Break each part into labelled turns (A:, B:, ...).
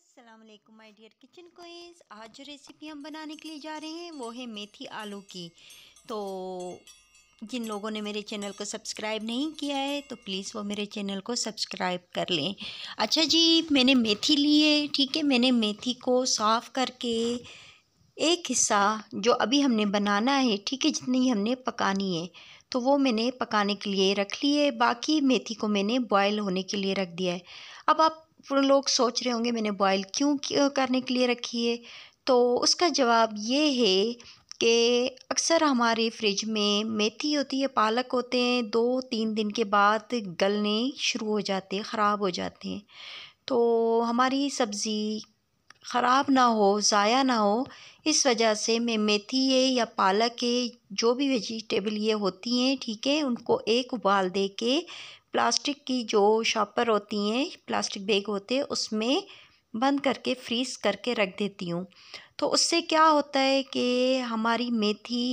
A: अस्सलाम वालेकुम my dear kitchen queen's. आज जो रेसिपी हम बनाने के लिए जा रहे हैं वो है मेथी आलू की। तो जिन लोगों ने मेरे चैनल को सब्सक्राइब नहीं किया है तो प्लीज़ वो मेरे चैनल को सब्सक्राइब कर लें। अच्छा जी, मैंने मेथी ली है। ठीक है, मैंने मेथी को साफ़ करके एक हिस्सा जो अभी हमने बनाना है, ठीक है, जितनी हमने पकानी है तो वो मैंने पकाने के लिए रख ली है। बाकी मेथी को मैंने बॉयल होने के लिए रख दिया है। अब आप लोग सोच रहे होंगे मैंने बॉयल क्यों करने के लिए रखी है, तो उसका जवाब ये है कि अक्सर हमारे फ्रिज में मेथी होती है, पालक होते हैं, 2-3 दिन के बाद गलने शुरू हो जाते हैं, ख़राब हो जाते हैं। तो हमारी सब्ज़ी ख़राब ना हो, ज़ाया ना हो, इस वजह से मैं मेथी है या पालक है, जो भी वेजिटेबल ये होती हैं, ठीक है, उनको एक उबाल दे के प्लास्टिक की जो शॉपर होती हैं, प्लास्टिक बैग होते हैं, उसमें बंद करके फ्रीज़ करके रख देती हूँ। तो उससे क्या होता है कि हमारी मेथी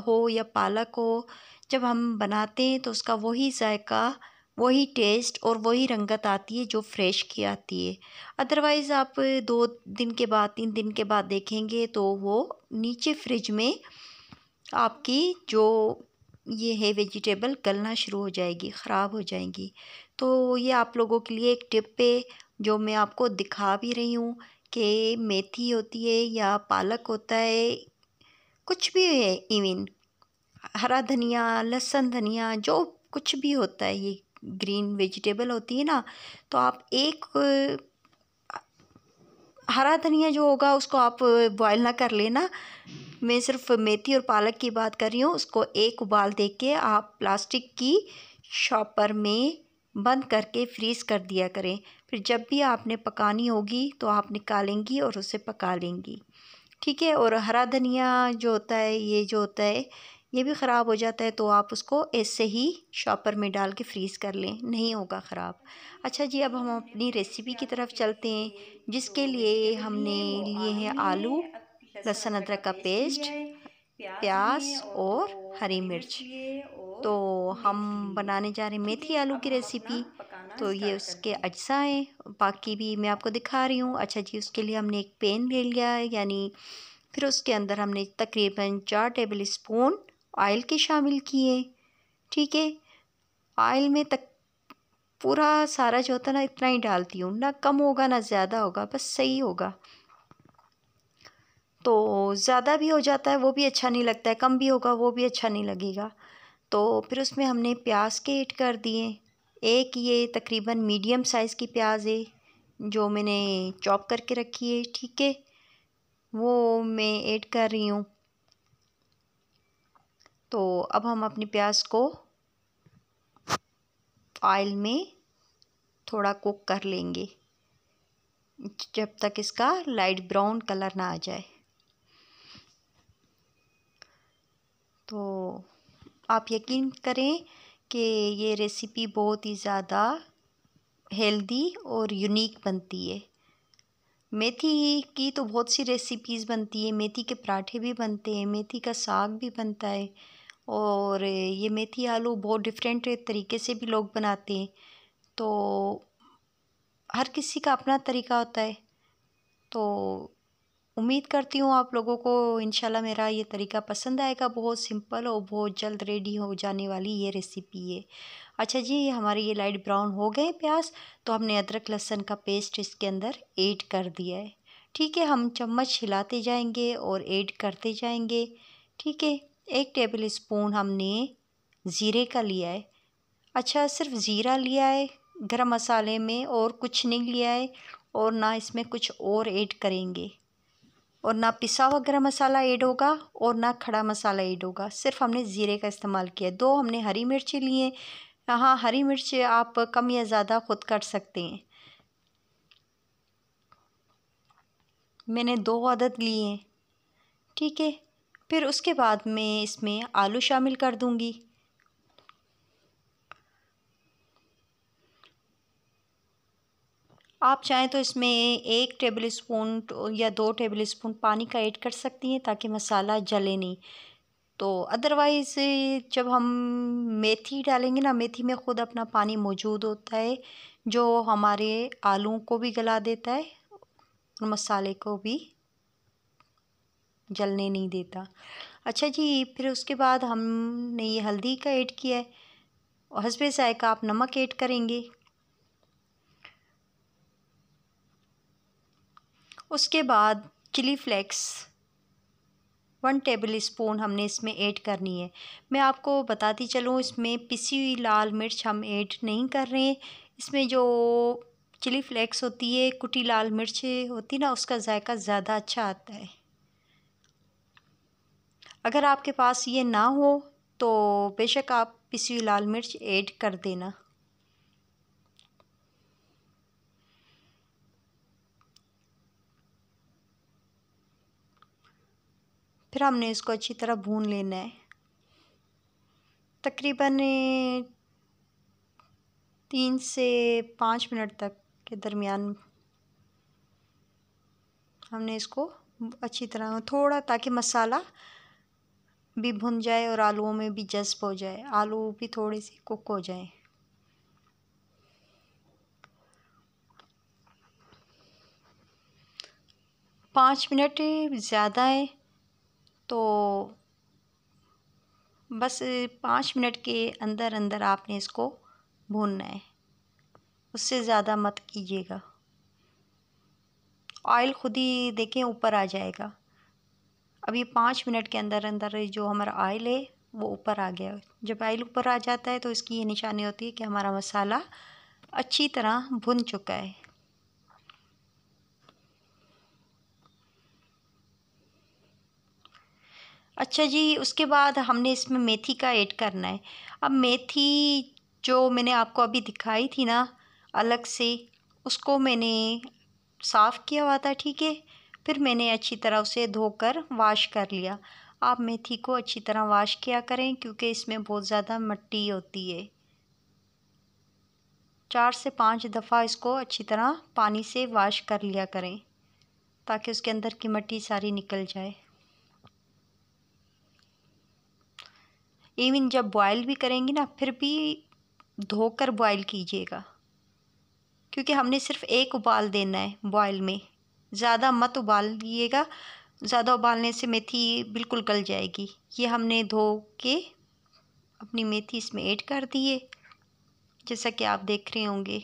A: हो या पालक हो, जब हम बनाते हैं तो उसका वही जायका, वही टेस्ट और वही रंगत आती है जो फ्रेश की आती है। अदरवाइज़ आप 2 दिन के बाद 3 दिन के बाद देखेंगे तो वो नीचे फ्रिज में आपकी जो ये है वेजिटेबल गलना शुरू हो जाएगी, ख़राब हो जाएंगी। तो ये आप लोगों के लिए एक टिप है जो मैं आपको दिखा भी रही हूँ कि मेथी होती है या पालक होता है, कुछ भी है, इवन हरा धनिया, लहसुन धनिया, जो कुछ भी होता है, ये ग्रीन वेजिटेबल होती है ना, तो आप एक हरा धनिया जो होगा उसको आप बॉयल ना कर लेना। मैं सिर्फ मेथी और पालक की बात कर रही हूँ। उसको एक उबाल दे के आप प्लास्टिक की शॉपर में बंद करके फ्रीज़ कर दिया करें। फिर जब भी आपने पकानी होगी तो आप निकालेंगी और उसे पका लेंगी, ठीक है। और हरा धनिया जो होता है, ये जो होता है, ये भी ख़राब हो जाता है, तो आप उसको ऐसे ही शॉपर में डाल के फ्रीज़ कर लें, नहीं होगा ख़राब। अच्छा जी, अब हम अपनी रेसिपी की तरफ चलते हैं, जिसके लिए हमने लिए हैं आलू, लहसुन अदरक का पेस्ट, प्याज और हरी मिर्च। तो हम बनाने जा रहे हैं मेथी आलू की रेसिपी, तो ये उसके अज्जा हैं, बाकी भी मैं आपको दिखा रही हूँ। अच्छा जी, उसके लिए हमने एक पैन ले लिया है, यानी फिर उसके अंदर हमने तकरीबन 4 टेबल स्पून ऑयल के शामिल किए, ठीक है। ऑयल में तक पूरा सारा जो होता है ना, इतना ही डालती हूँ, ना कम होगा ना ज़्यादा होगा, बस सही होगा। तो ज़्यादा भी हो जाता है वो भी अच्छा नहीं लगता है, कम भी होगा वो भी अच्छा नहीं लगेगा। तो फिर उसमें हमने प्याज के ऐड कर दिए। एक ये तकरीबन मीडियम साइज़ की प्याज है जो मैंने चॉप करके रखी है, ठीक है, वो मैं ऐड कर रही हूँ। तो अब हम अपनी प्याज को ऑयल में थोड़ा कुक कर लेंगे जब तक इसका लाइट ब्राउन कलर ना आ जाए। तो आप यकीन करें कि ये रेसिपी बहुत ही ज़्यादा हेल्दी और यूनिक बनती है। मेथी की तो बहुत सी रेसिपीज़ बनती है, मेथी के पराठे भी बनते हैं, मेथी का साग भी बनता है, और ये मेथी आलू बहुत डिफरेंट तरीके से भी लोग बनाते हैं। तो हर किसी का अपना तरीका होता है। तो उम्मीद करती हूँ आप लोगों को इंशाल्लाह मेरा ये तरीका पसंद आएगा। बहुत सिंपल और बहुत जल्द रेडी हो जाने वाली ये रेसिपी है। अच्छा जी, हमारे ये लाइट ब्राउन हो गए प्याज, तो हमने अदरक लहसुन का पेस्ट इसके अंदर ऐड कर दिया है, ठीक है। हम चम्मच हिलाते जाएंगे और ऐड करते जाएंगे, ठीक है। 1 टेबल स्पून हमने ज़ीरे का लिया है। अच्छा, सिर्फ ज़ीरा लिया है गरम मसाले में, और कुछ नहीं लिया है, और ना इसमें कुछ और ऐड करेंगे, और ना पिसा हुआ गरम मसाला ऐड होगा और ना खड़ा मसाला ऐड होगा। सिर्फ हमने ज़ीरे का इस्तेमाल किया है। 2 हमने हरी मिर्ची लिए। हाँ, हरी मिर्च आप कम या ज़्यादा खुद कर सकते हैं। मैंने 2 अदद लिए हैं, ठीक है। फिर उसके बाद मैं इसमें आलू शामिल कर दूंगी। आप चाहें तो इसमें 1 टेबल स्पून या 2 टेबल स्पून पानी का ऐड कर सकती हैं ताकि मसाला जले नहीं। तो अदरवाइज़ जब हम मेथी डालेंगे ना, मेथी में ख़ुद अपना पानी मौजूद होता है जो हमारे आलूओं को भी गला देता है और मसाले को भी जलने नहीं देता। अच्छा जी, फिर उसके बाद हमने ये हल्दी का ऐड किया है और हस्बे ज़ायक़ा आप नमक ऐड करेंगे। उसके बाद चिली फ्लेक्स 1 टेबल स्पून हमने इसमें ऐड करनी है। मैं आपको बताती चलूँ, इसमें पिसी हुई लाल मिर्च हम ऐड नहीं कर रहे हैं। इसमें जो चिली फ्लेक्स होती है, कुटी लाल मिर्च होती ना, उसका जायका ज़्यादा अच्छा आता है। अगर आपके पास ये ना हो तो बेशक आप पिसी हुई लाल मिर्च ऐड कर देना। फिर हमने इसको अच्छी तरह भून लेना है। तकरीबन 3 से 5 मिनट तक के दरमियान हमने इसको अच्छी तरह थोड़ा, ताकि मसाला भी भुन जाए और आलूओं में भी जज़्ब हो जाए, आलू भी थोड़े से कुक हो जाए। पाँच मिनट ज़्यादा है, तो बस 5 मिनट के अंदर अंदर आपने इसको भूनना है, उससे ज़्यादा मत कीजिएगा। ऑयल खुद ही देखें ऊपर आ जाएगा। अभी 5 मिनट के अंदर अंदर जो हमारा ऑयल है वो ऊपर आ गया। जब ऑयल ऊपर आ जाता है तो इसकी ये निशानी होती है कि हमारा मसाला अच्छी तरह भुन चुका है। अच्छा जी, उसके बाद हमने इसमें मेथी का ऐड करना है। अब मेथी जो मैंने आपको अभी दिखाई थी ना अलग से, उसको मैंने साफ़ किया हुआ था, ठीक है। फिर मैंने अच्छी तरह उसे धोकर वॉश कर लिया। आप मेथी को अच्छी तरह वॉश किया करें, क्योंकि इसमें बहुत ज़्यादा मिट्टी होती है। 4 से 5 दफ़ा इसको अच्छी तरह पानी से वॉश कर लिया करें, ताकि उसके अंदर की मिट्टी सारी निकल जाए। इवन जब बॉयल भी करेंगी ना, फिर भी धोकर बॉयल कीजिएगा, क्योंकि हमने सिर्फ एक उबाल देना है बॉयल में। ज़्यादा मत उबालिएगा, ज़्यादा उबालने से मेथी बिल्कुल गल जाएगी। ये हमने धो के अपनी मेथी इसमें ऐड कर दी है, जैसा कि आप देख रहे होंगे।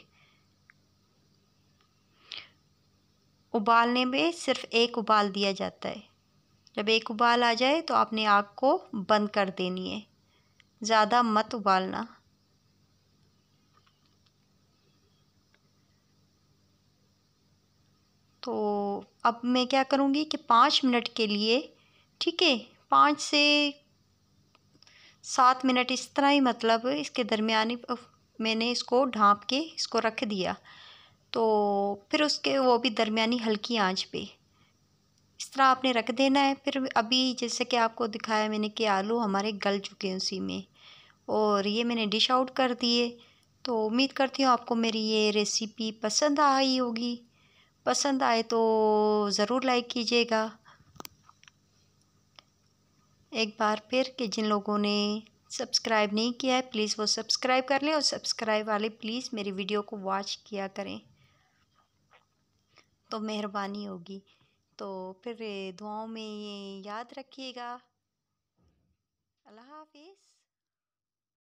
A: उबालने में सिर्फ एक उबाल दिया जाता है। जब एक उबाल आ जाए तो आपने आग को बंद कर देनी है, ज़्यादा मत उबालना। तो अब मैं क्या करूँगी कि 5 मिनट के लिए, ठीक है, 5 से 7 मिनट इस तरह ही, मतलब इसके दरमियानी मैंने इसको ढाँप के इसको रख दिया। तो फिर उसके वो भी दरमियानी हल्की आंच पे इस तरह आपने रख देना है। फिर अभी जैसे कि आपको दिखाया मैंने कि आलू हमारे गल चुके हैं उसी में, और ये मैंने डिश आउट कर दिए। तो उम्मीद करती हूँ आपको मेरी ये रेसिपी पसंद आई होगी। पसंद आए तो ज़रूर लाइक कीजिएगा। एक बार फिर कि जिन लोगों ने सब्सक्राइब नहीं किया है, प्लीज़ वो सब्सक्राइब कर लें, और सब्सक्राइब वाले प्लीज़ मेरी वीडियो को वॉच किया करें, तो मेहरबानी होगी। तो फिर दुआओं में ये याद रखिएगा। अल्लाह हाफिज़।